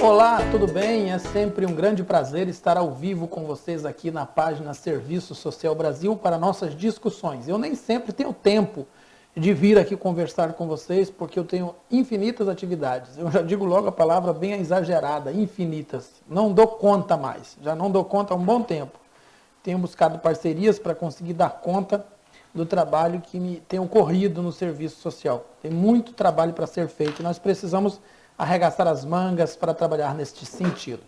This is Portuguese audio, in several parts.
Olá, tudo bem? É sempre um grande prazer estar ao vivo com vocês aqui na página Serviço Social Brasil para nossas discussões. Eu nem sempre tenho tempo de vir aqui conversar com vocês porque eu tenho infinitas atividades. Eu já digo logo a palavra bem exagerada, infinitas. Não dou conta mais, já não dou conta há um bom tempo. Tenho buscado parcerias para conseguir dar conta do trabalho que me tem ocorrido no serviço social. Tem muito trabalho para ser feito e nós precisamos arregaçar as mangas para trabalhar neste sentido.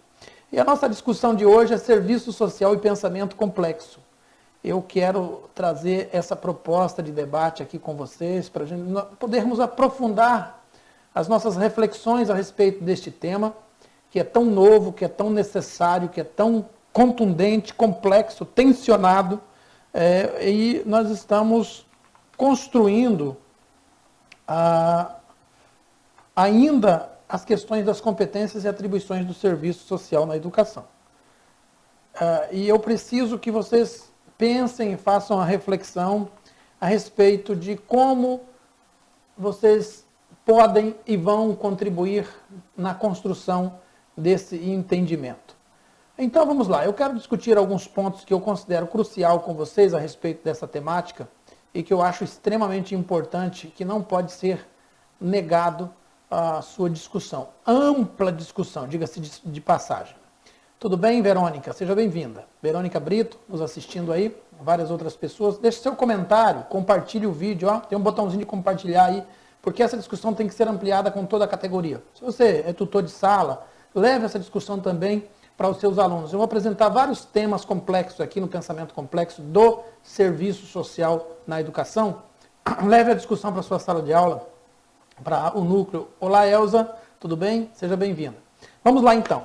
E a nossa discussão de hoje é serviço social e pensamento complexo. Eu quero trazer essa proposta de debate aqui com vocês para podermos aprofundar as nossas reflexões a respeito deste tema, que é tão novo, que é tão necessário, que é tão contundente, complexo, tensionado, e nós estamos construindo ainda as questões das competências e atribuições do serviço social na educação. E eu preciso que vocês pensem e façam a reflexão a respeito de como vocês podem e vão contribuir na construção desse entendimento. Então vamos lá, eu quero discutir alguns pontos que eu considero crucial com vocês a respeito dessa temática e que eu acho extremamente importante, que não pode ser negado a sua discussão, ampla discussão, diga-se de passagem. Tudo bem, Verônica? Seja bem-vinda. Verônica Brito, nos assistindo aí, várias outras pessoas. Deixe seu comentário, compartilhe o vídeo, ó, tem um botãozinho de compartilhar aí, porque essa discussão tem que ser ampliada com toda a categoria. Se você é tutor de sala, leve essa discussão também para os seus alunos. Eu vou apresentar vários temas complexos aqui no pensamento complexo do serviço social na educação. Leve a discussão para a sua sala de aula, para o núcleo. Olá, Elza, tudo bem? Seja bem-vinda. Vamos lá, então.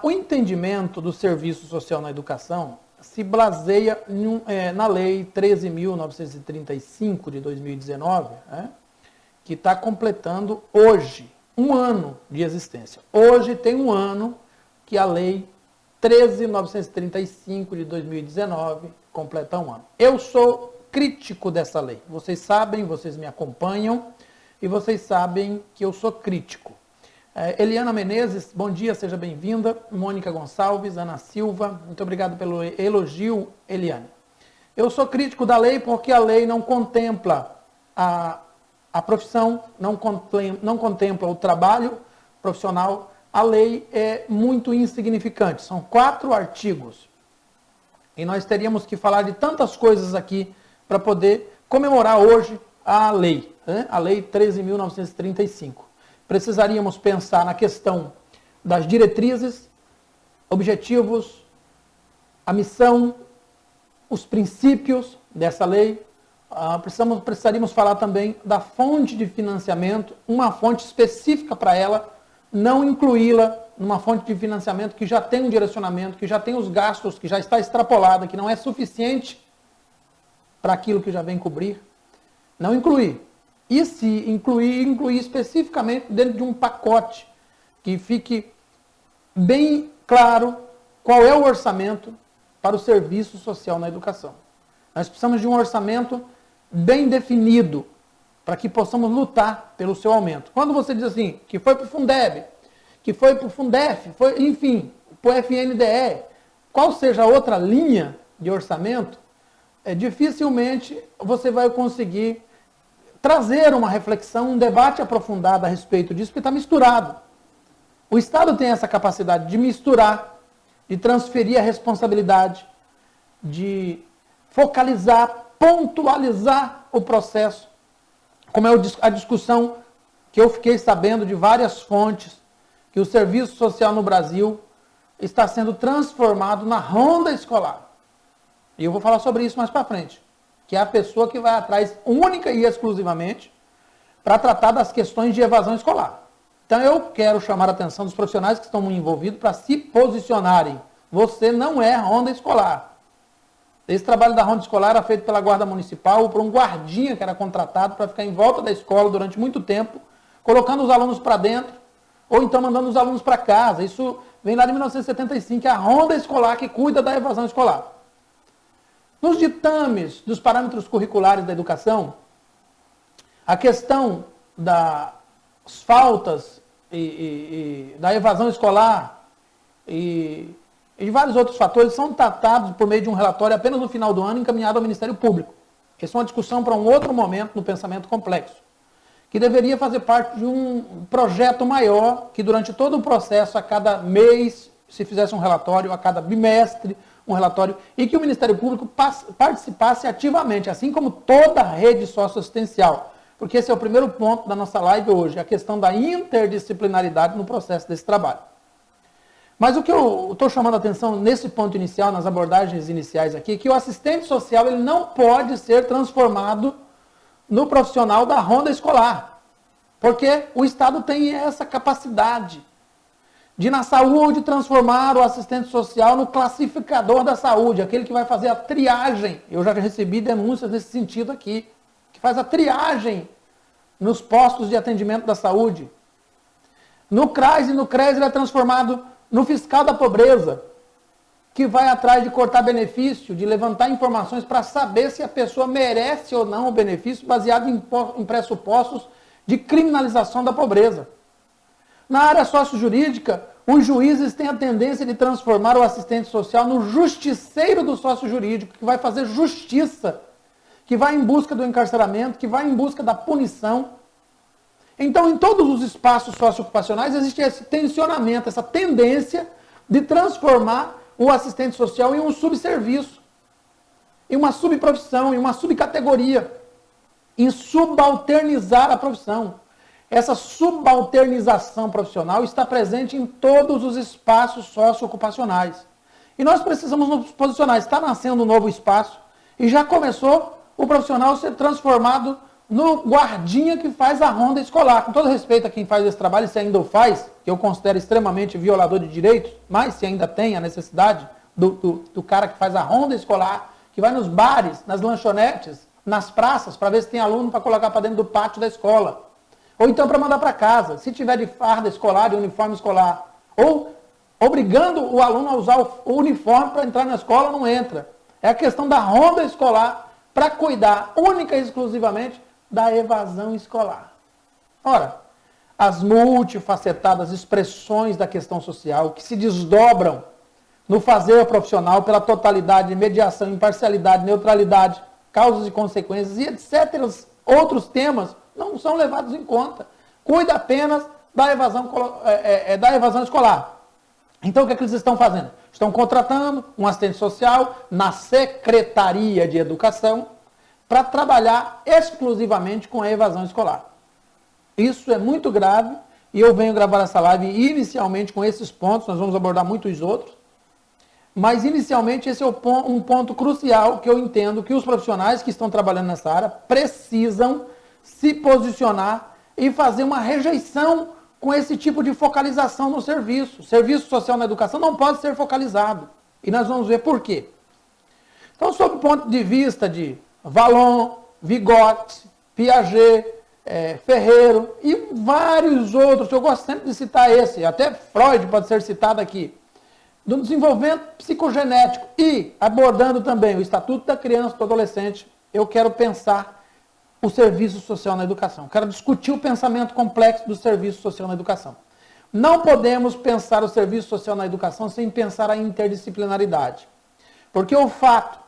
O entendimento do serviço social na educação se baseia na Lei 13.935 de 2019, que está completando hoje um ano de existência. Hoje tem um ano que a Lei 13.935 de 2019 completa um ano. Eu sou crítico dessa lei. Vocês sabem, vocês me acompanham e vocês sabem que eu sou crítico. Eliana Menezes, bom dia, seja bem-vinda. Mônica Gonçalves, Ana Silva, muito obrigado pelo elogio, Eliane. Eu sou crítico da lei porque a lei não contempla a profissão, não contempla o trabalho profissional. A lei é muito insignificante, são 4 artigos. E nós teríamos que falar de tantas coisas aqui para poder comemorar hoje a lei, a Lei 13.935. Precisaríamos pensar na questão das diretrizes, objetivos, a missão, os princípios dessa lei. Precisaríamos falar também da fonte de financiamento, uma fonte específica para ela, não incluí-la numa fonte de financiamento que já tem um direcionamento, que já tem os gastos, que já está extrapolada, que não é suficiente para aquilo que já vem cobrir. Não incluir. E se incluir especificamente dentro de um pacote que fique bem claro qual é o orçamento para o serviço social na educação. Nós precisamos de um orçamento bem definido para que possamos lutar pelo seu aumento. Quando você diz assim, que foi para o Fundeb, que foi para o Fundef, enfim, para o FNDE, qual seja a outra linha de orçamento, dificilmente você vai conseguir trazer uma reflexão, um debate aprofundado a respeito disso, porque está misturado. O Estado tem essa capacidade de misturar, de transferir a responsabilidade, de focalizar, pontualizar o processo, como é a discussão que eu fiquei sabendo de várias fontes, que o serviço social no Brasil está sendo transformado na ronda escolar. E eu vou falar sobre isso mais para frente, que é a pessoa que vai atrás única e exclusivamente para tratar das questões de evasão escolar. Então eu quero chamar a atenção dos profissionais que estão envolvidos para se posicionarem. Você não é ronda escolar. Esse trabalho da ronda escolar era feito pela Guarda Municipal ou por um guardinha que era contratado para ficar em volta da escola durante muito tempo, colocando os alunos para dentro, ou então mandando os alunos para casa. Isso vem lá de 1975, é a ronda escolar que cuida da evasão escolar. Nos ditames dos parâmetros curriculares da educação, a questão das faltas da evasão escolar e de vários outros fatores são tratados por meio de um relatório apenas no final do ano encaminhado ao Ministério Público. Essa é uma discussão para um outro momento no pensamento complexo, que deveria fazer parte de um projeto maior, que durante todo o processo, a cada mês, se fizesse um relatório, a cada bimestre, um relatório, e que o Ministério Público participasse ativamente, assim como toda a rede socioassistencial. Porque esse é o primeiro ponto da nossa live hoje, a questão da interdisciplinaridade no processo desse trabalho. Mas o que eu estou chamando a atenção nesse ponto inicial, nas abordagens iniciais aqui, é que o assistente social ele não pode ser transformado no profissional da ronda escolar. Porque o Estado tem essa capacidade de, na saúde, transformar o assistente social no classificador da saúde, aquele que vai fazer a triagem. Eu já recebi denúncias nesse sentido aqui, que faz a triagem nos postos de atendimento da saúde. No CRAS e no CRES ele é transformado no fiscal da pobreza, que vai atrás de cortar benefício, de levantar informações para saber se a pessoa merece ou não o benefício, baseado em pressupostos de criminalização da pobreza. Na área sócio-jurídica, os juízes têm a tendência de transformar o assistente social no justiceiro do sócio-jurídico, que vai fazer justiça, que vai em busca do encarceramento, que vai em busca da punição. Então, em todos os espaços socioocupacionais existe esse tensionamento, essa tendência de transformar o assistente social em um subserviço, em uma subprofissão, em uma subcategoria, em subalternizar a profissão. Essa subalternização profissional está presente em todos os espaços socioocupacionais. E nós precisamos nos posicionar. Está nascendo um novo espaço e já começou o profissional a ser transformado no guardinha que faz a ronda escolar. Com todo respeito a quem faz esse trabalho, se ainda o faz, que eu considero extremamente violador de direitos, mas se ainda tem a necessidade do cara que faz a ronda escolar, que vai nos bares, nas lanchonetes, nas praças, para ver se tem aluno para colocar para dentro do pátio da escola. Ou então para mandar para casa, se tiver de farda escolar, de uniforme escolar. Ou obrigando o aluno a usar o uniforme para entrar na escola, não entra. É a questão da ronda escolar para cuidar única e exclusivamente da evasão escolar. Ora, as multifacetadas expressões da questão social que se desdobram no fazer profissional pela totalidade, mediação, imparcialidade, neutralidade, causas e consequências e etc. Outros temas não são levados em conta. Cuida apenas da evasão escolar. Então, o que é que eles estão fazendo? Estão contratando um assistente social na Secretaria de Educação para trabalhar exclusivamente com a evasão escolar. Isso é muito grave e eu venho gravar essa live inicialmente com esses pontos, nós vamos abordar muitos outros, mas inicialmente esse é um ponto crucial que eu entendo que os profissionais que estão trabalhando nessa área precisam se posicionar e fazer uma rejeição com esse tipo de focalização no serviço. O serviço social na educação não pode ser focalizado. E nós vamos ver por quê. Então, sob o ponto de vista de Vallon, Vygotsky, Piaget, Ferreiro e vários outros, eu gosto sempre de citar esse, até Freud pode ser citado aqui, do desenvolvimento psicogenético e abordando também o Estatuto da Criança e do Adolescente, eu quero pensar o serviço social na educação. Quero discutir o pensamento complexo do serviço social na educação. Não podemos pensar o serviço social na educação sem pensar a interdisciplinaridade. Porque o fato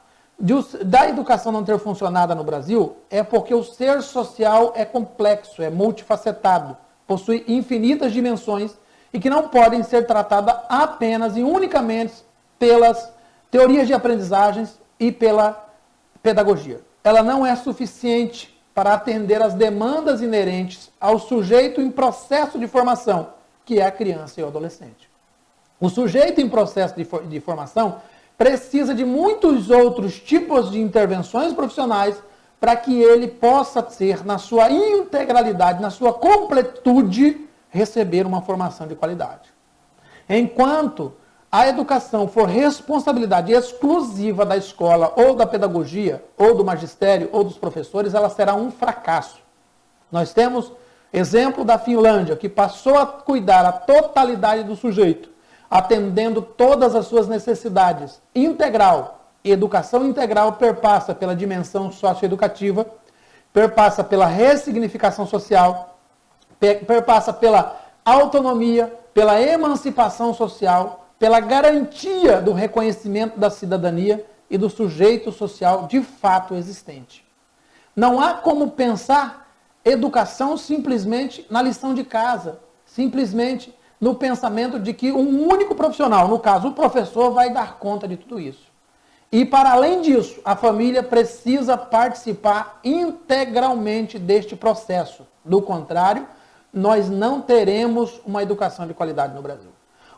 da educação não ter funcionado no Brasil é porque o ser social é complexo, é multifacetado, possui infinitas dimensões e que não podem ser tratadas apenas e unicamente pelas teorias de aprendizagens e pela pedagogia. Ela não é suficiente para atender às demandas inerentes ao sujeito em processo de formação, que é a criança e o adolescente. O sujeito em processo de formação precisa de muitos outros tipos de intervenções profissionais para que ele possa ser, na sua integralidade, na sua completude, receber uma formação de qualidade. Enquanto a educação for responsabilidade exclusiva da escola, ou da pedagogia, ou do magistério, ou dos professores, ela será um fracasso. Nós temos exemplo da Finlândia, que passou a cuidar a totalidade do sujeito, atendendo todas as suas necessidades, integral. E educação integral perpassa pela dimensão socioeducativa, perpassa pela ressignificação social, perpassa pela autonomia, pela emancipação social, pela garantia do reconhecimento da cidadania e do sujeito social de fato existente. Não há como pensar educação simplesmente na lição de casa, simplesmente no pensamento de que um único profissional, no caso o professor, vai dar conta de tudo isso. E para além disso, a família precisa participar integralmente deste processo. Do contrário, nós não teremos uma educação de qualidade no Brasil.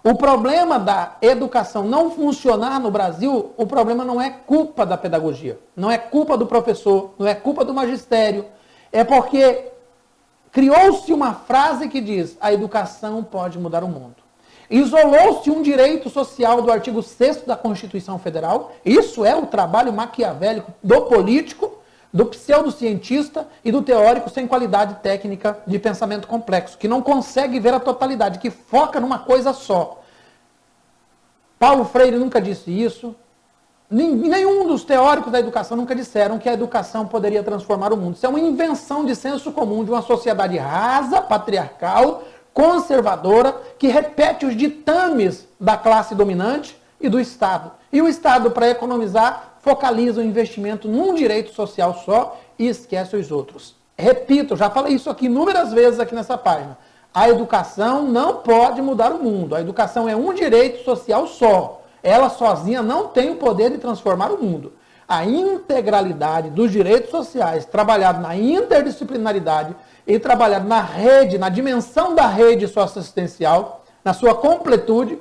O problema da educação não funcionar no Brasil, o problema não é culpa da pedagogia, não é culpa do professor, não é culpa do magistério, é porque criou-se uma frase que diz: a educação pode mudar o mundo. Isolou-se um direito social do artigo 6º da Constituição Federal. Isso é o trabalho maquiavélico do político, do pseudocientista e do teórico sem qualidade técnica de pensamento complexo, que não consegue ver a totalidade, que foca numa coisa só. Paulo Freire nunca disse isso. Nenhum dos teóricos da educação nunca disseram que a educação poderia transformar o mundo. Isso é uma invenção de senso comum de uma sociedade rasa, patriarcal, conservadora, que repete os ditames da classe dominante e do Estado. E o Estado, para economizar, focaliza o investimento num direito social só e esquece os outros. Repito, já falei isso aqui inúmeras vezes aqui nessa página. A educação não pode mudar o mundo. A educação é um direito social só. Ela sozinha não tem o poder de transformar o mundo. A integralidade dos direitos sociais, trabalhado na interdisciplinaridade e trabalhado na rede, na dimensão da rede socioassistencial, na sua completude,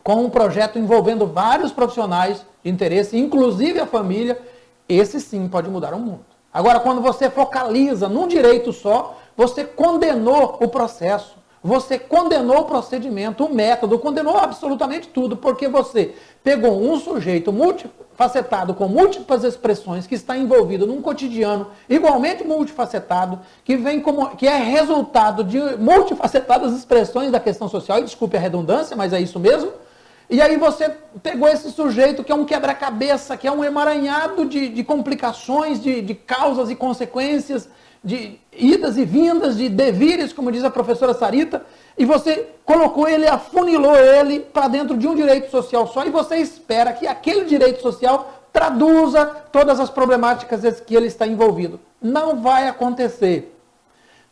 com um projeto envolvendo vários profissionais de interesse, inclusive a família, esse sim pode mudar o mundo. Agora, quando você focaliza num direito só, você condenou o processo, você condenou o procedimento, o método, condenou absolutamente tudo, porque você pegou um sujeito multifacetado, com múltiplas expressões, que está envolvido num cotidiano igualmente multifacetado, que é resultado de multifacetadas expressões da questão social, e desculpe a redundância, mas é isso mesmo. E aí você pegou esse sujeito que é um quebra-cabeça, que é um emaranhado de complicações, de causas e consequências, de idas e vindas, de devires, como diz a professora Sarita, e você colocou ele, afunilou ele para dentro de um direito social só, e você espera que aquele direito social traduza todas as problemáticas que ele está envolvido. Não vai acontecer.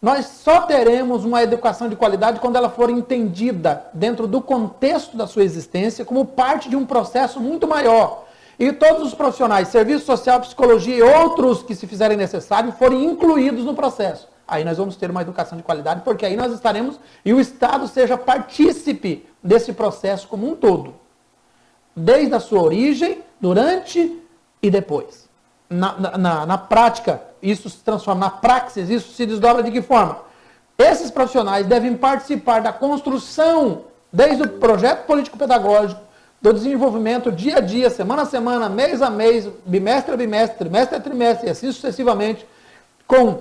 Nós só teremos uma educação de qualidade quando ela for entendida dentro do contexto da sua existência como parte de um processo muito maior. E todos os profissionais, serviço social, psicologia e outros que se fizerem necessário forem incluídos no processo. Aí nós vamos ter uma educação de qualidade, porque aí nós estaremos, e o Estado seja partícipe desse processo como um todo. Desde a sua origem, durante e depois. Na prática, isso se transforma na praxis, isso se desdobra de que forma? Esses profissionais devem participar da construção, desde o projeto político-pedagógico, do desenvolvimento dia a dia, semana a semana, mês a mês, bimestre a bimestre, trimestre a trimestre, e assim sucessivamente, com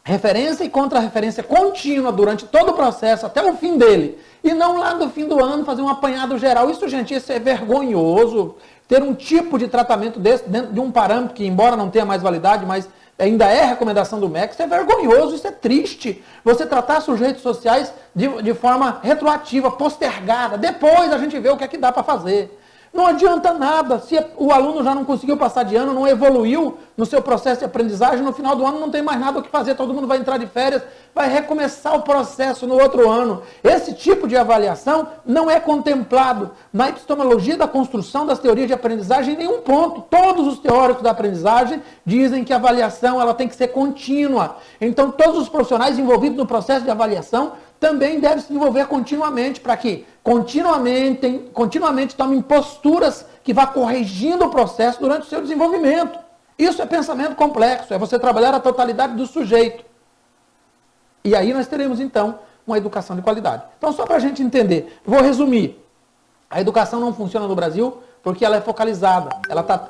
referência e contra-referência contínua durante todo o processo, até o fim dele. E não lá no fim do ano fazer um apanhado geral. Isso, gente, isso é vergonhoso. Ter um tipo de tratamento desse dentro de um parâmetro que, embora não tenha mais validade, mas ainda é recomendação do MEC, isso é vergonhoso, isso é triste. Você tratar sujeitos sociais de forma retroativa, postergada. Depois a gente vê o que é que dá para fazer. Não adianta nada. Se o aluno já não conseguiu passar de ano, não evoluiu no seu processo de aprendizagem, no final do ano não tem mais nada o que fazer, todo mundo vai entrar de férias, vai recomeçar o processo no outro ano. Esse tipo de avaliação não é contemplado na epistemologia da construção das teorias de aprendizagem em nenhum ponto. Todos os teóricos da aprendizagem dizem que a avaliação ela tem que ser contínua. Então, todos os profissionais envolvidos no processo de avaliação também devem se envolver continuamente, para que continuamente tomem posturas que vá corrigindo o processo durante o seu desenvolvimento. Isso é pensamento complexo, é você trabalhar a totalidade do sujeito. E aí nós teremos, então, uma educação de qualidade. Então, só para a gente entender, vou resumir. A educação não funciona no Brasil porque ela é focalizada.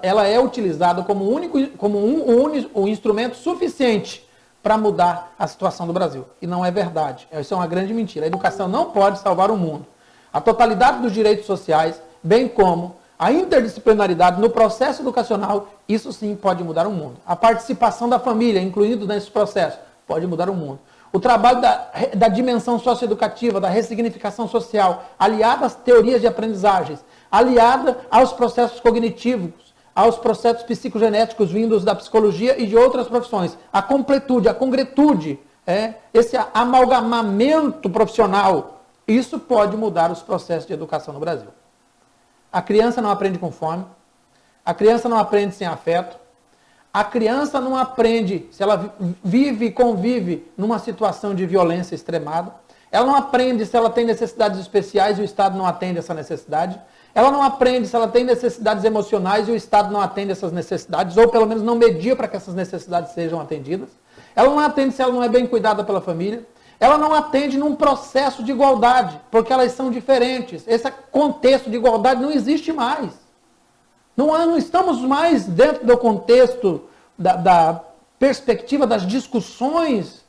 Ela é utilizada como um instrumento suficiente para mudar a situação do Brasil. E não é verdade. Isso é uma grande mentira. A educação não pode salvar o mundo. A totalidade dos direitos sociais, bem como a interdisciplinaridade no processo educacional, isso sim pode mudar o mundo. A participação da família, incluído nesse processo, pode mudar o mundo. O trabalho da dimensão socioeducativa, da ressignificação social, aliada às teorias de aprendizagens, aliada aos processos cognitivos, aos processos psicogenéticos vindos da psicologia e de outras profissões. A completude, a congretude, esse amalgamamento profissional, isso pode mudar os processos de educação no Brasil. A criança não aprende com fome, a criança não aprende sem afeto, a criança não aprende se ela vive e convive numa situação de violência extremada. Ela não aprende se ela tem necessidades especiais e o Estado não atende essa necessidade. Ela não aprende se ela tem necessidades emocionais e o Estado não atende essas necessidades, ou pelo menos não media para que essas necessidades sejam atendidas. Ela não atende se ela não é bem cuidada pela família. Ela não atende num processo de igualdade, porque elas são diferentes. Esse contexto de igualdade não existe mais. Não estamos mais dentro do contexto da perspectiva das discussões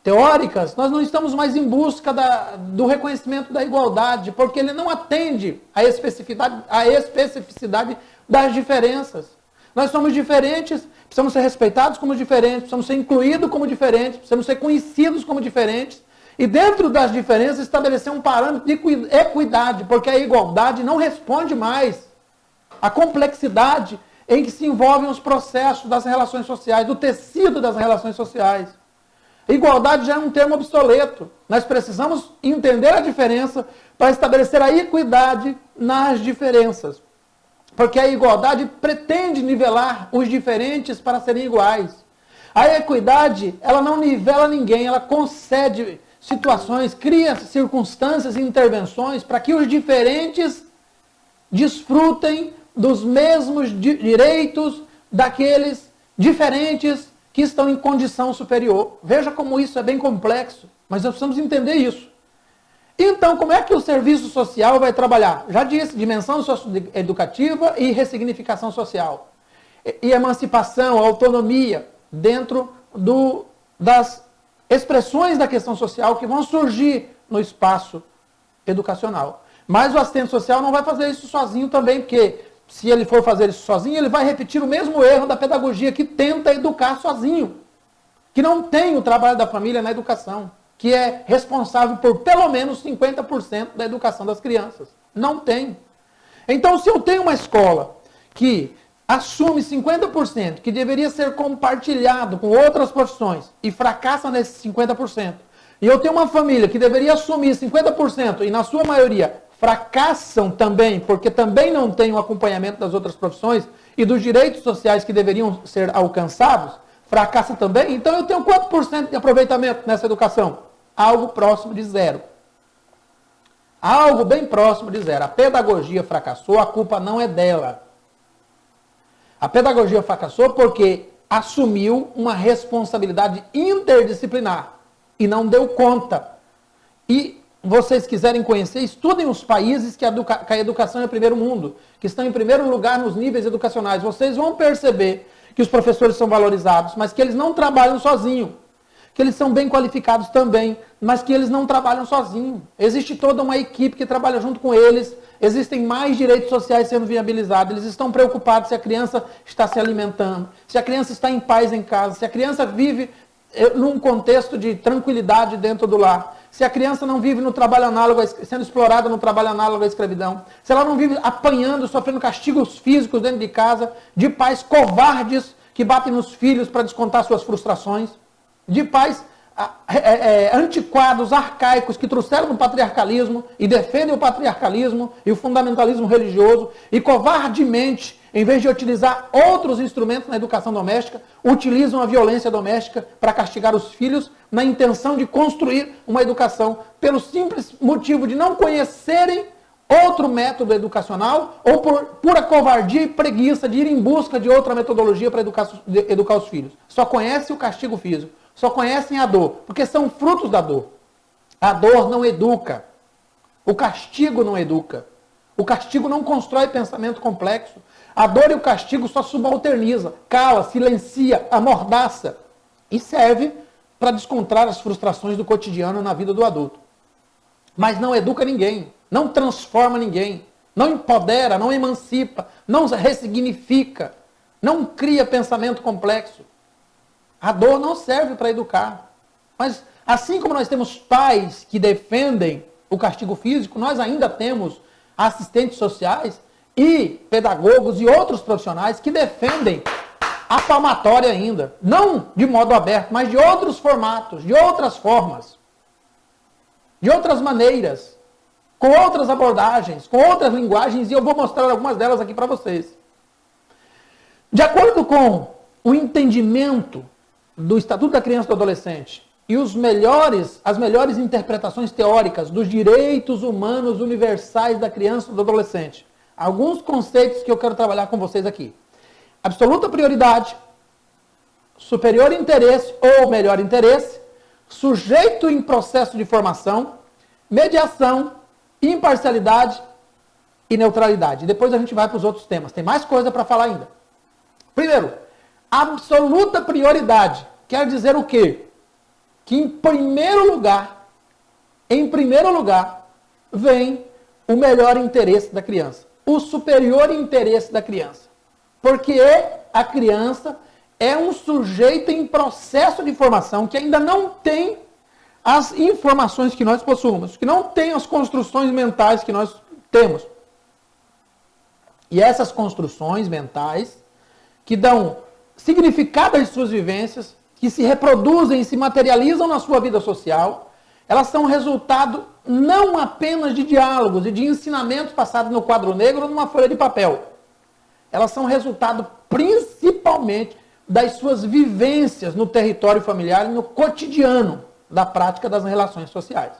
teóricas, nós não estamos mais em busca do reconhecimento da igualdade, porque ele não atende à especificidade das diferenças. Nós somos diferentes, precisamos ser respeitados como diferentes, precisamos ser incluídos como diferentes, precisamos ser conhecidos como diferentes, e dentro das diferenças estabelecer um parâmetro de equidade, porque a igualdade não responde mais a complexidade em que se envolvem os processos das relações sociais, do tecido das relações sociais. Igualdade já é um termo obsoleto. Nós precisamos entender a diferença para estabelecer a equidade nas diferenças. Porque a igualdade pretende nivelar os diferentes para serem iguais. A equidade, ela não nivela ninguém, ela concede situações, cria circunstâncias e intervenções para que os diferentes desfrutem dos mesmos direitos daqueles diferentes que estão em condição superior. Veja como isso é bem complexo, mas nós precisamos entender isso. Então, como é que o serviço social vai trabalhar? Já disse, dimensão socioeducativa e ressignificação social. E emancipação, autonomia, dentro das expressões da questão social que vão surgir no espaço educacional. Mas o assistente social não vai fazer isso sozinho também, porque se ele for fazer isso sozinho, ele vai repetir o mesmo erro da pedagogia que tenta educar sozinho, que não tem o trabalho da família na educação, que é responsável por pelo menos 50% da educação das crianças. Não tem. Então, se eu tenho uma escola que assume 50%, que deveria ser compartilhado com outras profissões, e fracassa nesses 50%, e eu tenho uma família que deveria assumir 50%, e na sua maioria fracassam também, porque também não tem o acompanhamento das outras profissões e dos direitos sociais que deveriam ser alcançados, fracassa também, então eu tenho quanto por cento de aproveitamento nessa educação? Algo próximo de zero. Algo bem próximo de zero. A pedagogia fracassou, a culpa não é dela. A pedagogia fracassou porque assumiu uma responsabilidade interdisciplinar e não deu conta. E vocês quiserem conhecer, estudem os países que a educação é primeiro mundo, que estão em primeiro lugar nos níveis educacionais. Vocês vão perceber que os professores são valorizados, mas que eles não trabalham sozinhos. Que eles são bem qualificados também, mas que eles não trabalham sozinhos. Existe toda uma equipe que trabalha junto com eles, existem mais direitos sociais sendo viabilizados, eles estão preocupados se a criança está se alimentando, se a criança está em paz em casa, se a criança vive num contexto de tranquilidade dentro do lar, se a criança não vive no trabalho análogo, sendo explorada no trabalho análogo à escravidão, se ela não vive apanhando, sofrendo castigos físicos dentro de casa, de pais covardes que batem nos filhos para descontar suas frustrações, de pais antiquados, arcaicos, que trouxeram o patriarcalismo e defendem o patriarcalismo e o fundamentalismo religioso e covardemente, em vez de utilizar outros instrumentos na educação doméstica, utilizam a violência doméstica para castigar os filhos na intenção de construir uma educação pelo simples motivo de não conhecerem outro método educacional ou por pura covardia e preguiça de ir em busca de outra metodologia para educar os filhos. Só conhecem o castigo físico. Só conhecem a dor, porque são frutos da dor. A dor não educa. O castigo não educa. O castigo não constrói pensamento complexo. A dor e o castigo só subalterniza, cala, silencia, amordaça e serve para descontar as frustrações do cotidiano na vida do adulto. Mas não educa ninguém, não transforma ninguém, não empodera, não emancipa, não ressignifica, não cria pensamento complexo. A dor não serve para educar. Mas assim como nós temos pais que defendem o castigo físico, nós ainda temos assistentes sociais e pedagogos e outros profissionais que defendem a palmatória ainda. Não de modo aberto, mas de outros formatos, de outras formas, de outras maneiras, com outras abordagens, com outras linguagens, e eu vou mostrar algumas delas aqui para vocês. De acordo com o entendimento do Estatuto da Criança e do Adolescente e as melhores interpretações teóricas dos direitos humanos universais da criança e do adolescente, alguns conceitos que eu quero trabalhar com vocês aqui. Absoluta prioridade, superior interesse ou melhor interesse, sujeito em processo de formação, mediação, imparcialidade e neutralidade. Depois a gente vai para os outros temas. Tem mais coisa para falar ainda. Primeiro, absoluta prioridade. Quer dizer o quê? Que em primeiro lugar, vem o melhor interesse da criança. O superior interesse da criança. Porque a criança é um sujeito em processo de formação que ainda não tem as informações que nós possuímos, que não tem as construções mentais que nós temos. E essas construções mentais, que dão significado às suas vivências, que se reproduzem e se materializam na sua vida social, elas são resultado não apenas de diálogos e de ensinamentos passados no quadro negro ou numa folha de papel. Elas são resultado principalmente das suas vivências no território familiar e no cotidiano da prática das relações sociais.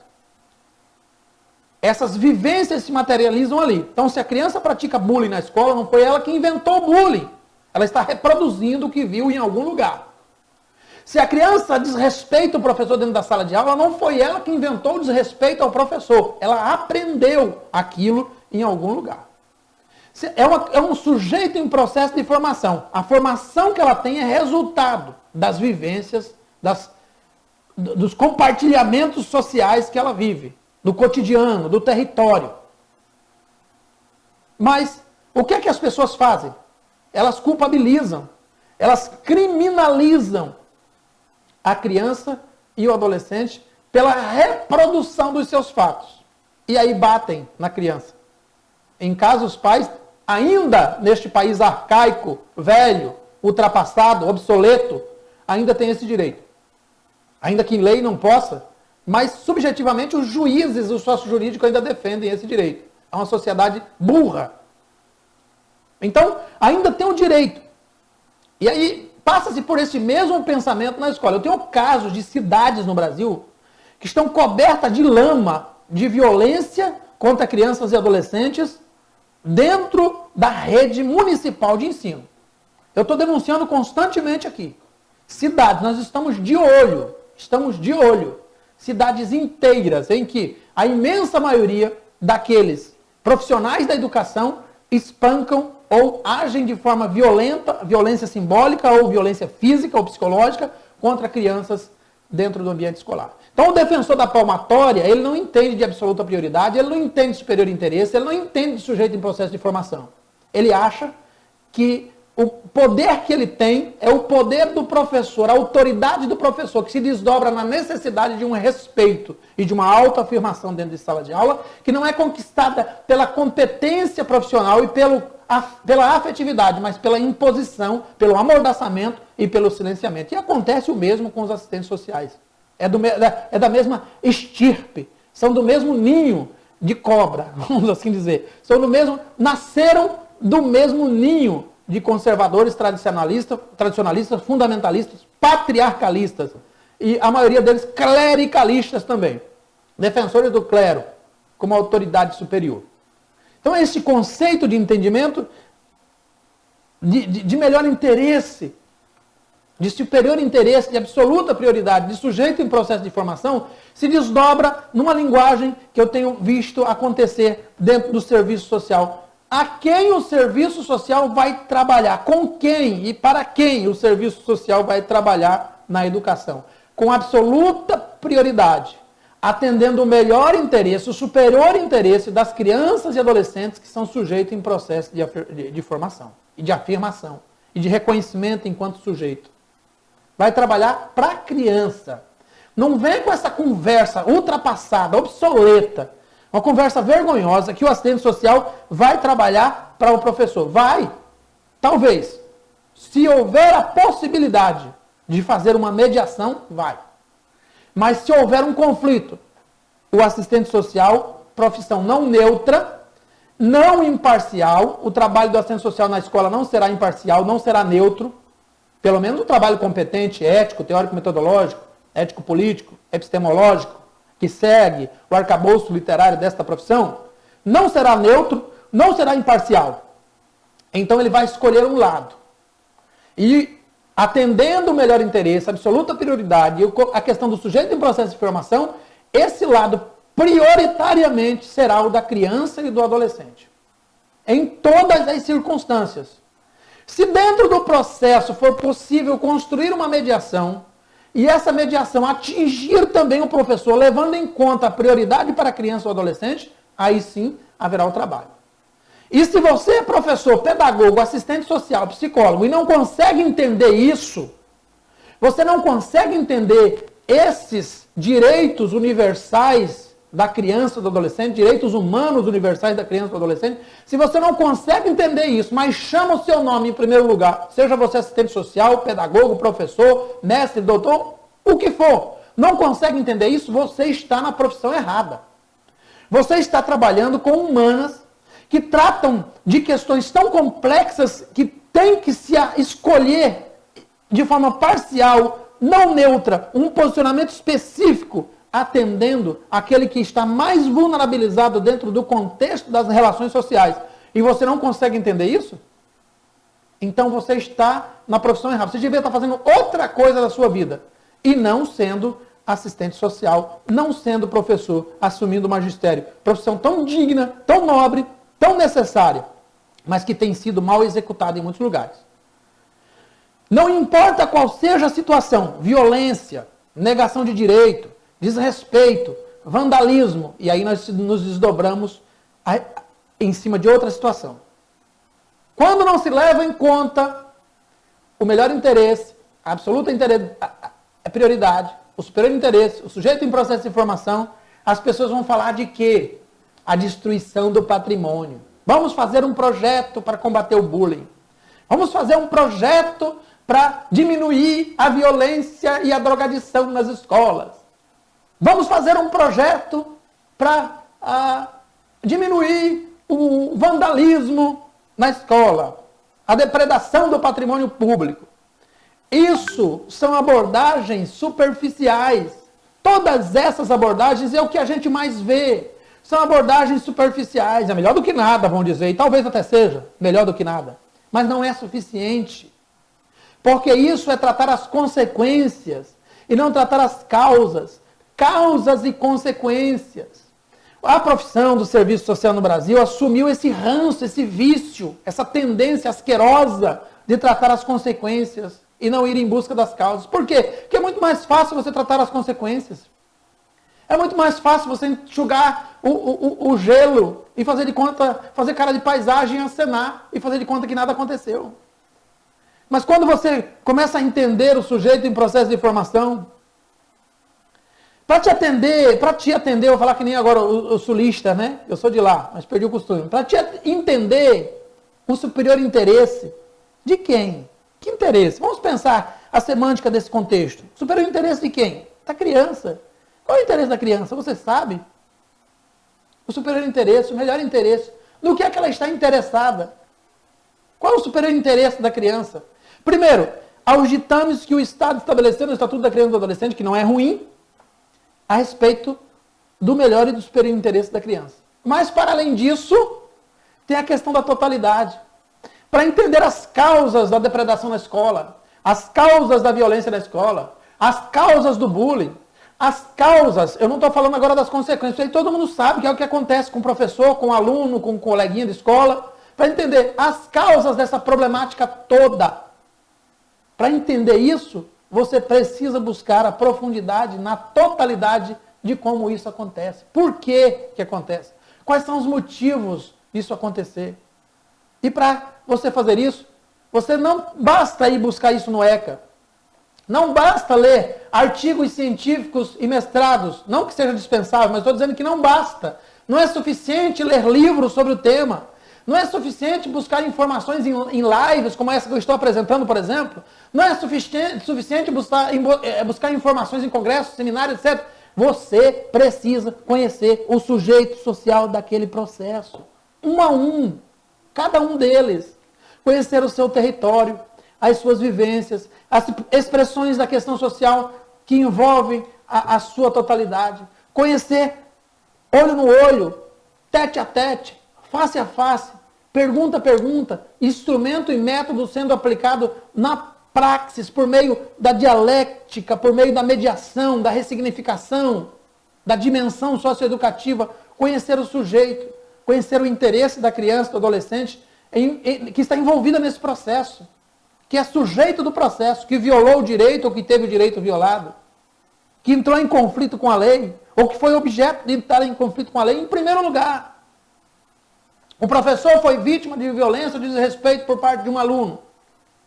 Essas vivências se materializam ali. Então, se a criança pratica bullying na escola, não foi ela que inventou o bullying. Ela está reproduzindo o que viu em algum lugar. Se a criança desrespeita o professor dentro da sala de aula, não foi ela que inventou o desrespeito ao professor. Ela aprendeu aquilo em algum lugar. É um sujeito em processo de formação. A formação que ela tem é resultado das vivências, dos compartilhamentos sociais que ela vive, do cotidiano, do território. Mas o que é que as pessoas fazem? Elas culpabilizam, elas criminalizam a criança e o adolescente pela reprodução dos seus fatos. E aí batem na criança. Em caso, os pais, ainda neste país arcaico, velho, ultrapassado, obsoleto, ainda têm esse direito. Ainda que em lei não possa, mas subjetivamente os juízes, o sócio jurídico ainda defendem esse direito. É uma sociedade burra. Então, ainda tem o direito. E aí, passa-se por esse mesmo pensamento na escola. Eu tenho casos de cidades no Brasil que estão cobertas de lama, de violência contra crianças e adolescentes dentro da rede municipal de ensino. Eu estou denunciando constantemente aqui. Cidades, nós estamos de olho. Cidades inteiras em que a imensa maioria daqueles profissionais da educação espancam ou agem de forma violenta, violência simbólica ou violência física ou psicológica contra crianças dentro do ambiente escolar. Então o defensor da palmatória, ele não entende de absoluta prioridade, ele não entende de superior interesse, ele não entende de sujeito em processo de formação. Ele acha que o poder que ele tem é o poder do professor, a autoridade do professor, que se desdobra na necessidade de um respeito e de uma autoafirmação dentro de sala de aula, que não é conquistada pela competência profissional e pela afetividade, mas pela imposição, pelo amordaçamento e pelo silenciamento. E acontece o mesmo com os assistentes sociais. É da mesma estirpe, são do mesmo ninho de cobra, vamos assim dizer. Nasceram do mesmo ninho de conservadores tradicionalistas, fundamentalistas, patriarcalistas e a maioria deles clericalistas também, defensores do clero como autoridade superior. Então esse conceito de entendimento de melhor interesse, de superior interesse, de absoluta prioridade, de sujeito em processo de formação, se desdobra numa linguagem que eu tenho visto acontecer dentro do serviço social. A quem o serviço social vai trabalhar? Com quem e para quem o serviço social vai trabalhar na educação? Com absoluta prioridade, atendendo o melhor interesse, o superior interesse das crianças e adolescentes que são sujeitos em processo de formação, e de afirmação, e de reconhecimento enquanto sujeito. Vai trabalhar para a criança. Não vem com essa conversa ultrapassada, obsoleta, uma conversa vergonhosa que o assistente social vai trabalhar para o professor. Vai, talvez. Se houver a possibilidade de fazer uma mediação, vai. Mas se houver um conflito, o assistente social, profissão não neutra, não imparcial, o trabalho do assistente social na escola não será imparcial, não será neutro, pelo menos o trabalho competente, ético, teórico-metodológico, ético-político, epistemológico, que segue o arcabouço literário desta profissão, não será neutro, não será imparcial. Então ele vai escolher um lado. E, atendendo o melhor interesse, absoluta prioridade, e a questão do sujeito em processo de formação, esse lado prioritariamente será o da criança e do adolescente. Em todas as circunstâncias. Se dentro do processo for possível construir uma mediação, e essa mediação atingir também o professor, levando em conta a prioridade para a criança ou adolescente, aí sim haverá o trabalho. E se você é professor, pedagogo, assistente social, psicólogo, e não consegue entender isso, você não consegue entender esses direitos universais da criança ou do adolescente, direitos humanos universais da criança ou do adolescente, se você não consegue entender isso, mas chama o seu nome em primeiro lugar, seja você assistente social, pedagogo, professor, mestre, doutor, o que for, não consegue entender isso, você está na profissão errada. Você está trabalhando com humanas que tratam de questões tão complexas que tem que se escolher de forma parcial, não neutra, um posicionamento específico, atendendo aquele que está mais vulnerabilizado dentro do contexto das relações sociais. E você não consegue entender isso? Então você está na profissão errada. Você devia estar fazendo outra coisa da sua vida. E não sendo assistente social, não sendo professor, assumindo o magistério. Profissão tão digna, tão nobre, tão necessária, mas que tem sido mal executada em muitos lugares. Não importa qual seja a situação, violência, negação de direito, desrespeito, vandalismo, e aí nós nos desdobramos em cima de outra situação. Quando não se leva em conta o melhor interesse, a absoluta interesse, a prioridade, o superior interesse, o sujeito em processo de formação, as pessoas vão falar de quê? A destruição do patrimônio. Vamos fazer um projeto para combater o bullying. Vamos fazer um projeto para diminuir a violência e a drogadição nas escolas. Vamos fazer um projeto para diminuir o vandalismo na escola, a depredação do patrimônio público. Isso são abordagens superficiais. Todas essas abordagens é o que a gente mais vê. São abordagens superficiais. É melhor do que nada, vão dizer, e talvez até seja melhor do que nada. Mas não é suficiente. Porque isso é tratar as consequências e não tratar as causas. Causas e consequências. A profissão do serviço social no Brasil assumiu esse ranço, esse vício, essa tendência asquerosa de tratar as consequências e não ir em busca das causas. Por quê? Porque é muito mais fácil você tratar as consequências. É muito mais fácil você enxugar o gelo e fazer de conta, fazer cara de paisagem, acenar e fazer de conta que nada aconteceu. Mas quando você começa a entender o sujeito em processo de formação, para te atender, eu vou falar que nem agora o sulista, né? Eu sou de lá, mas perdi o costume. Para te entender o superior interesse de quem? Que interesse? Vamos pensar a semântica desse contexto. Superior interesse de quem? Da criança. Qual é o interesse da criança? Você sabe? O superior interesse, o melhor interesse. No que é que ela está interessada? Qual é o superior interesse da criança? Primeiro, aos ditames que o Estado estabeleceu no Estatuto da Criança e do Adolescente, que não é ruim, a respeito do melhor e do superior interesse da criança. Mas, para além disso, tem a questão da totalidade. Para entender as causas da depredação na escola, as causas da violência na escola, as causas do bullying, as causas, eu não estou falando agora das consequências, aí todo mundo sabe que é o que acontece com o professor, com o aluno, com o coleguinha de escola, para entender as causas dessa problemática toda. Para entender isso, você precisa buscar a profundidade na totalidade de como isso acontece. Por que acontece? Quais são os motivos disso acontecer? E para você fazer isso, você não basta ir buscar isso no ECA. Não basta ler artigos científicos e mestrados, não que seja dispensável, mas estou dizendo que não basta. Não é suficiente ler livros sobre o tema. Não é suficiente buscar informações em lives, como essa que eu estou apresentando, por exemplo. Não é suficiente buscar informações em congressos, seminários, etc. Você precisa conhecer o sujeito social daquele processo. Um a um. Cada um deles. Conhecer o seu território, as suas vivências, as expressões da questão social que envolvem a sua totalidade. Conhecer olho no olho, tete a tete, face a face, pergunta a pergunta, instrumento e método sendo aplicado na praxis, por meio da dialética, por meio da mediação, da ressignificação, da dimensão socioeducativa, conhecer o sujeito, conhecer o interesse da criança, do adolescente, que está envolvida nesse processo, que é sujeito do processo, que violou o direito ou que teve o direito violado, que entrou em conflito com a lei, ou que foi objeto de estar em conflito com a lei, em primeiro lugar. O professor foi vítima de violência ou de desrespeito por parte de um aluno.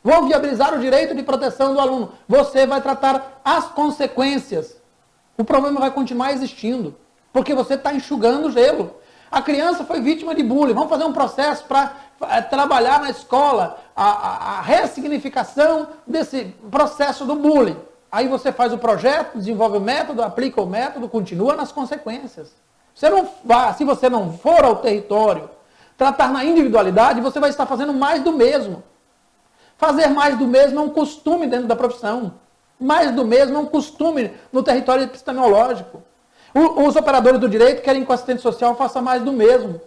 Vou viabilizar o direito de proteção do aluno. Você vai tratar as consequências. O problema vai continuar existindo, porque você está enxugando o gelo. A criança foi vítima de bullying. Vamos fazer um processo para trabalhar na escola a ressignificação desse processo do bullying. Aí você faz o projeto, desenvolve o método, aplica o método, continua nas consequências. Se você não for ao território, tratar na individualidade, você vai estar fazendo mais do mesmo. Fazer mais do mesmo é um costume dentro da profissão. Mais do mesmo é um costume no território epistemológico. Os operadores do direito querem que o assistente social faça mais do mesmo.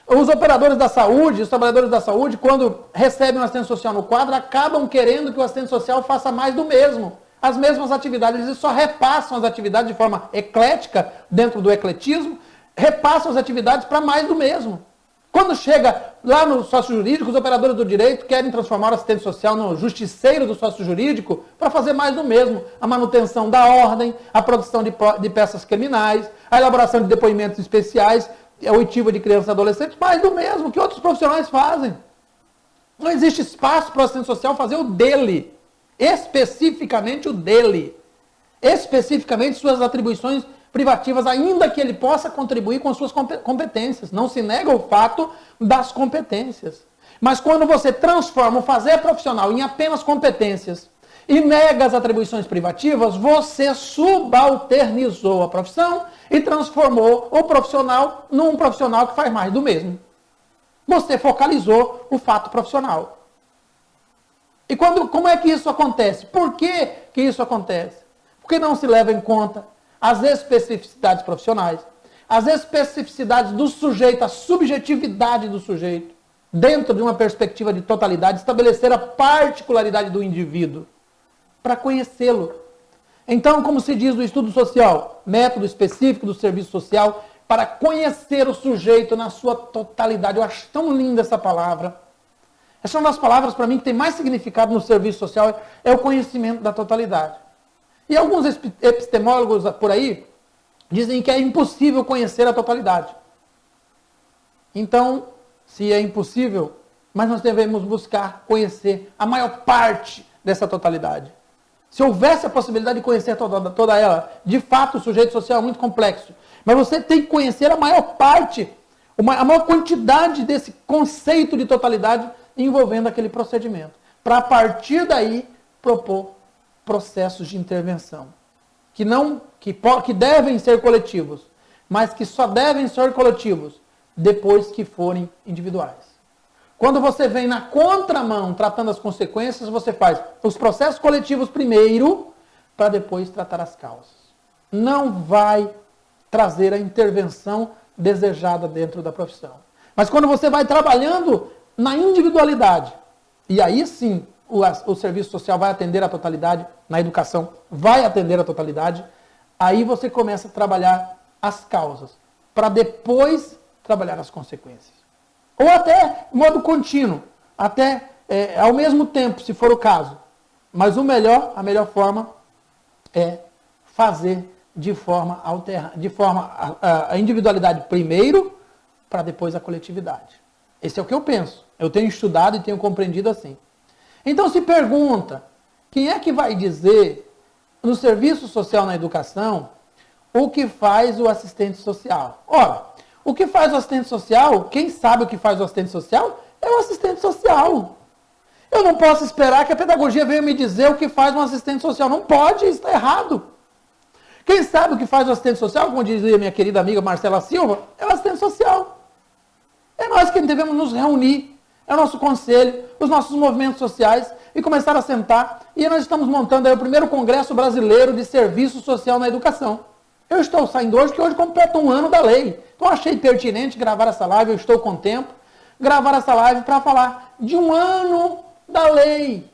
Os operadores da saúde, os trabalhadores da saúde, quando recebem um assistente social no quadro, acabam querendo que o assistente social faça mais do mesmo. As mesmas atividades, eles só repassam as atividades de forma eclética, dentro do ecletismo, repassam as atividades para mais do mesmo. Quando chega lá no sócio jurídico, os operadores do direito querem transformar o assistente social no justiceiro do sócio jurídico para fazer mais do mesmo. A manutenção da ordem, a produção de peças criminais, a elaboração de depoimentos especiais, a oitiva de crianças e adolescentes, mais do mesmo que outros profissionais fazem. Não existe espaço para o assistente social fazer o dele. Especificamente o dele. Especificamente suas atribuições privativas, ainda que ele possa contribuir com suas competências. Não se nega o fato das competências. Mas quando você transforma o fazer profissional em apenas competências e nega as atribuições privativas, você subalternizou a profissão e transformou o profissional num profissional que faz mais do mesmo. Você focalizou o fato profissional. E como é que isso acontece? Por que isso acontece? Porque não se leva em conta as especificidades profissionais, as especificidades do sujeito, a subjetividade do sujeito, dentro de uma perspectiva de totalidade, estabelecer a particularidade do indivíduo, para conhecê-lo. Então, como se diz no estudo social, método específico do serviço social, para conhecer o sujeito na sua totalidade. Eu acho tão linda essa palavra. Essa é uma das palavras, para mim, que tem mais significado no serviço social, é o conhecimento da totalidade. E alguns epistemólogos por aí dizem que é impossível conhecer a totalidade. Então, se é impossível, mas nós devemos buscar conhecer a maior parte dessa totalidade. Se houvesse a possibilidade de conhecer toda ela, de fato o sujeito social é muito complexo. Mas você tem que conhecer a maior parte, a maior quantidade desse conceito de totalidade envolvendo aquele procedimento. Para a partir daí propor processos de intervenção. Que devem ser coletivos, mas que só devem ser coletivos depois que forem individuais. Quando você vem na contramão tratando as consequências, você faz os processos coletivos primeiro, para depois tratar as causas. Não vai trazer a intervenção desejada dentro da profissão. Mas quando você vai trabalhando na individualidade, e aí sim o serviço social vai atender a totalidade, na educação vai atender a totalidade, aí você começa a trabalhar as causas, para depois trabalhar as consequências. Ou até de modo contínuo, até ao mesmo tempo, se for o caso. Mas a melhor forma é fazer de forma a individualidade primeiro, para depois a coletividade. Esse é o que eu penso. Eu tenho estudado e tenho compreendido assim. Então se pergunta, Quem é que vai dizer no serviço social na educação o que faz o assistente social? Ora, o que faz o assistente social, quem sabe o que faz o assistente social, é o assistente social. Eu não posso esperar que a pedagogia venha me dizer o que faz um assistente social. Não pode, isso está errado. Quem sabe o que faz o assistente social, como dizia minha querida amiga Marcela Silva, é o assistente social. É nós que devemos nos reunir, é o nosso conselho, os nossos movimentos sociais, e começar a sentar. E nós estamos montando aí o primeiro Congresso Brasileiro de Serviço Social na Educação. Eu estou saindo hoje, que hoje completa um ano da lei. Então achei pertinente gravar essa live, eu estou com tempo, gravar essa live para falar de um ano da lei.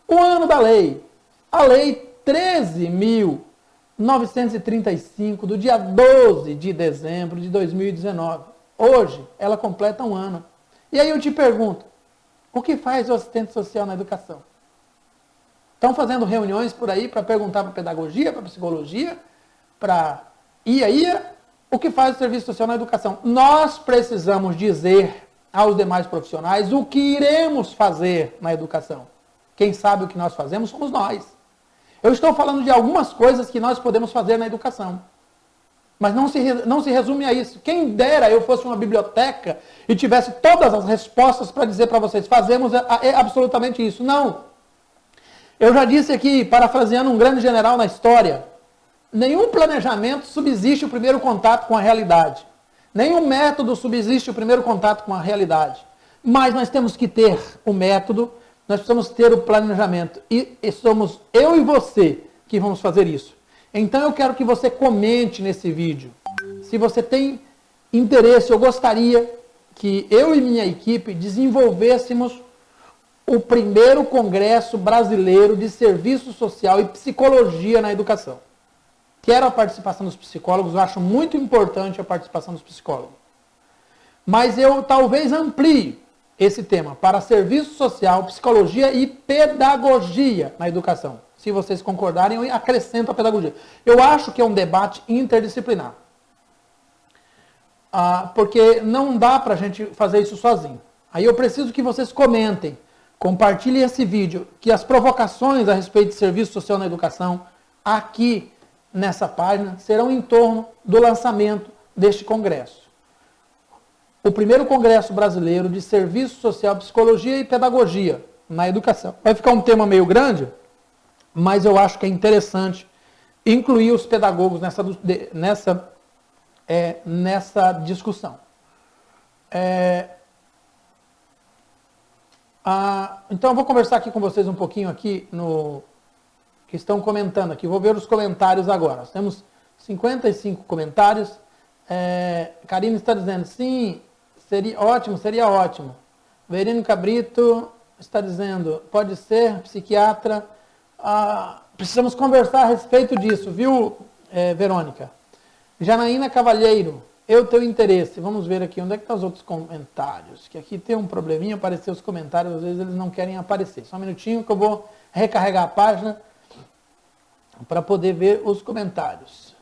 O ano da lei. A lei 13.935, do dia 12 de dezembro de 2019. Hoje, ela completa um ano. E aí eu te pergunto, o que faz o assistente social na educação? Estão fazendo reuniões por aí para perguntar para pedagogia, para psicologia, para IA, o que faz o serviço social na educação? Nós precisamos dizer aos demais profissionais o que iremos fazer na educação. Quem sabe o que nós fazemos somos nós. Eu estou falando de algumas coisas que nós podemos fazer na educação. Mas não se resume a isso. Quem dera eu fosse uma biblioteca e tivesse todas as respostas para dizer para vocês, fazemos absolutamente isso. Não. Eu já disse aqui, parafraseando um grande general na história, nenhum planejamento subsiste o primeiro contato com a realidade. Nenhum método subsiste o primeiro contato com a realidade. Mas nós temos que ter o método, nós precisamos ter o planejamento. E somos eu e você que vamos fazer isso. Então eu quero que você comente nesse vídeo. Se você tem interesse, eu gostaria que eu e minha equipe desenvolvêssemos o primeiro Congresso Brasileiro de Serviço Social e Psicologia na Educação. Quero a participação dos psicólogos, eu acho muito importante a participação dos psicólogos. Mas eu talvez amplie esse tema para serviço social, psicologia e pedagogia na educação. Se vocês concordarem, eu acrescento a pedagogia. Eu acho que é um debate interdisciplinar. Porque não dá para a gente fazer isso sozinho. Aí eu preciso que vocês comentem, compartilhem esse vídeo, que as provocações a respeito de serviço social na educação, aqui nessa página, serão em torno do lançamento deste congresso. O primeiro Congresso Brasileiro de Serviço Social, Psicologia e Pedagogia na Educação. Vai ficar um tema meio grande, mas eu acho que é interessante incluir os pedagogos nessa discussão. Então eu vou conversar aqui com vocês um pouquinho aqui que estão comentando aqui. Vou ver os comentários agora. Nós temos 55 comentários. Karine está dizendo, sim, seria ótimo. Verino Cabrito está dizendo, pode ser, psiquiatra. Precisamos conversar a respeito disso, viu, Verônica? Janaína Cavalheiro, eu tenho interesse. Vamos ver aqui, onde é que estão os outros comentários? Que aqui tem um probleminha, aparecer os comentários, às vezes eles não querem aparecer. Só um minutinho que eu vou recarregar a página para poder ver os comentários.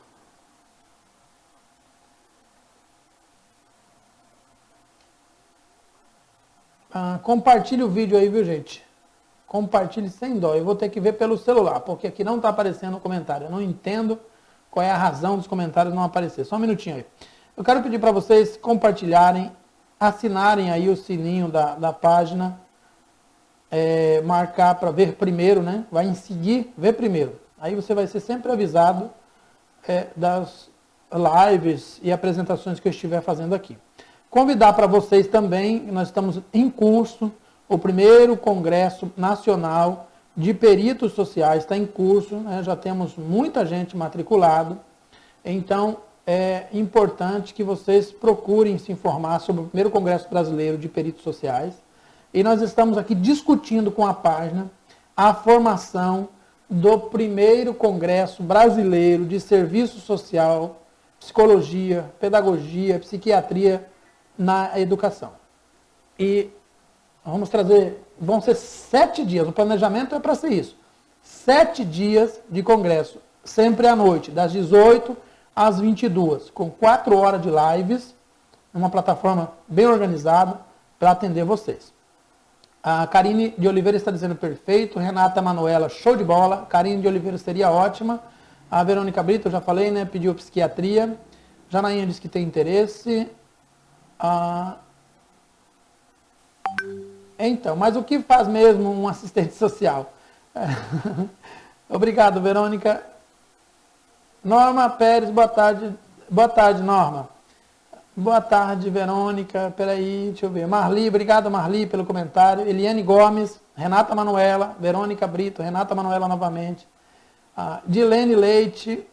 Compartilhe o vídeo aí, viu, gente? Compartilhe sem dó. Eu vou ter que ver pelo celular, porque aqui não está aparecendo o comentário. Eu não entendo qual é a razão dos comentários não aparecer. Só um minutinho aí. Eu quero pedir para vocês compartilharem, assinarem aí o sininho da página, marcar para ver primeiro, né? Vai em seguir, ver primeiro. Aí você vai ser sempre avisado das lives e apresentações que eu estiver fazendo aqui. Convidar para vocês também, nós estamos em curso, o primeiro Congresso Nacional de Peritos Sociais está em curso, né? Já temos muita gente matriculada, então é importante que vocês procurem se informar sobre o primeiro Congresso Brasileiro de Peritos Sociais. E nós estamos aqui discutindo com a página a formação do primeiro Congresso Brasileiro de Serviço Social, Psicologia, Pedagogia, Psiquiatria na Educação. E vão ser 7 dias, o planejamento é para ser isso. 7 dias de congresso, sempre à noite, das 18 às 22, com 4 horas de lives, uma plataforma bem organizada para atender vocês. A Karine de Oliveira está dizendo perfeito. Renata Manuela, show de bola. Karine de Oliveira seria ótima. A Verônica Brito, eu já falei, né? Pediu psiquiatria. Janaína disse que tem interesse. Então, mas o que faz mesmo um assistente social? Obrigado, Verônica. Norma Pérez, boa tarde. Boa tarde, Norma. Boa tarde, Verônica. Peraí, deixa eu ver. Marli, obrigado, Marli, pelo comentário. Eliane Gomes, Renata Manuela, Verônica Brito, Renata Manuela novamente. Dilene Leite,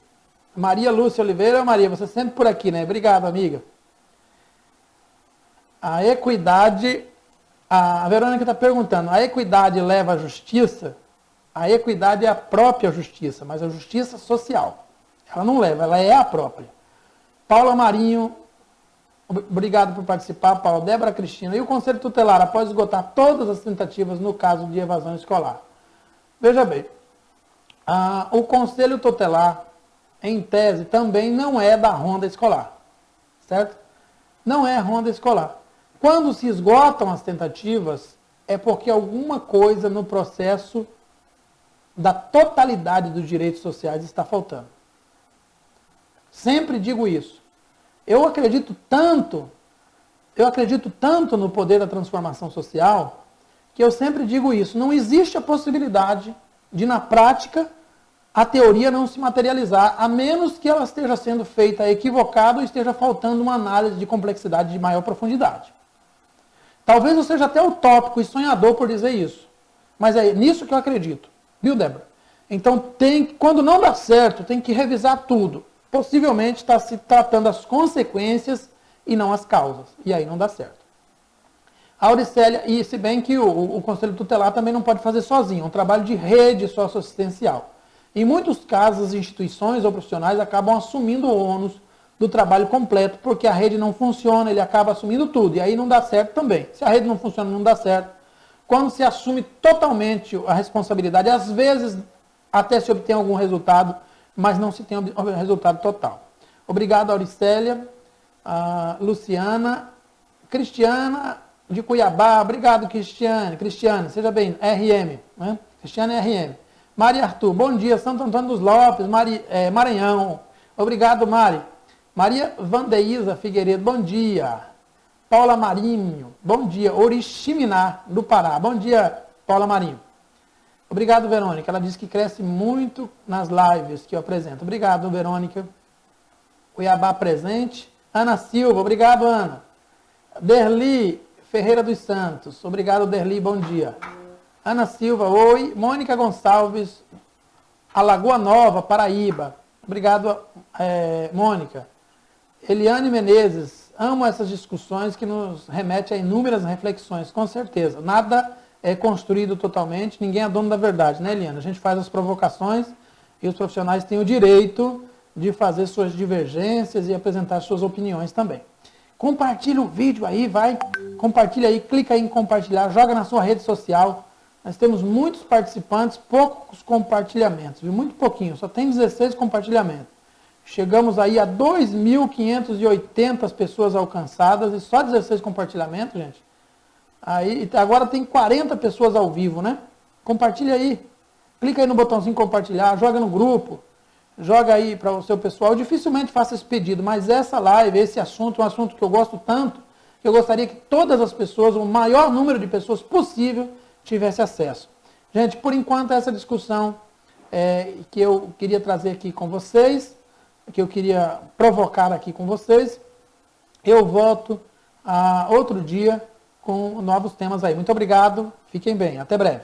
Maria Lúcia Oliveira. Maria, você sempre por aqui, né? Obrigado, amiga. A equidade, a Verônica está perguntando, a equidade leva à justiça? A equidade é a própria justiça, mas a justiça social. Ela não leva, ela é a própria. Paula Marinho, obrigado por participar, Paula. Débora Cristina. E o Conselho Tutelar, após esgotar todas as tentativas no caso de evasão escolar? Veja bem, o Conselho Tutelar, em tese, também não é da ronda escolar, certo? Não é ronda escolar. Quando se esgotam as tentativas, é porque alguma coisa no processo da totalidade dos direitos sociais está faltando. Sempre digo isso. Eu acredito tanto no poder da transformação social, que eu sempre digo isso. Não existe a possibilidade de, na prática, a teoria não se materializar, a menos que ela esteja sendo feita equivocada ou esteja faltando uma análise de complexidade de maior profundidade. Talvez eu seja até utópico e sonhador por dizer isso, mas é nisso que eu acredito. Viu, Débora? Então, quando não dá certo, tem que revisar tudo. Possivelmente está se tratando das consequências e não as causas. E aí não dá certo. A Auricélia, e se bem que o Conselho Tutelar também não pode fazer sozinho, é um trabalho de rede socioassistencial. Em muitos casos, as instituições ou profissionais acabam assumindo o ônus do trabalho completo, porque a rede não funciona, ele acaba assumindo tudo, e aí não dá certo também. Se a rede não funciona, não dá certo. Quando se assume totalmente a responsabilidade, às vezes até se obtém algum resultado, mas não se tem o resultado total. Obrigado, Auricélia, Luciana, Cristiana de Cuiabá, obrigado, Cristiane, seja bem, RM, né? Cristiane RM. Maria Arthur, bom dia, Santo Antônio dos Lopes, Maranhão, obrigado, Mari. Maria Vandeísa Figueiredo, bom dia. Paula Marinho, bom dia. Oriximiná, do Pará, bom dia, Paula Marinho. Obrigado, Verônica. Ela disse que cresce muito nas lives que eu apresento. Obrigado, Verônica. Cuiabá presente. Ana Silva, obrigado, Ana. Derli Ferreira dos Santos, obrigado, Derli, bom dia. Ana Silva, oi. Mônica Gonçalves, Alagoa Nova, Paraíba. Obrigado, Mônica. Eliane Menezes, amo essas discussões que nos remete a inúmeras reflexões, com certeza. Nada é construído totalmente, ninguém é dono da verdade, né, Eliane? A gente faz as provocações e os profissionais têm o direito de fazer suas divergências e apresentar suas opiniões também. Compartilha o vídeo aí, vai, compartilha aí, clica aí em compartilhar, joga na sua rede social. Nós temos muitos participantes, poucos compartilhamentos, viu? Muito pouquinho, só tem 16 compartilhamentos. Chegamos aí a 2.580 pessoas alcançadas e só 16 compartilhamentos, gente. Aí, agora tem 40 pessoas ao vivo, né? Compartilha aí. Clica aí no botãozinho compartilhar, joga no grupo, joga aí para o seu pessoal. Eu dificilmente faço esse pedido, mas essa live, esse assunto, é um assunto que eu gosto tanto, que eu gostaria que todas as pessoas, o maior número de pessoas possível, tivesse acesso. Gente, por enquanto, essa discussão que eu queria trazer aqui com vocês, que eu queria provocar aqui com vocês, eu volto outro dia com novos temas aí. Muito obrigado, fiquem bem, até breve.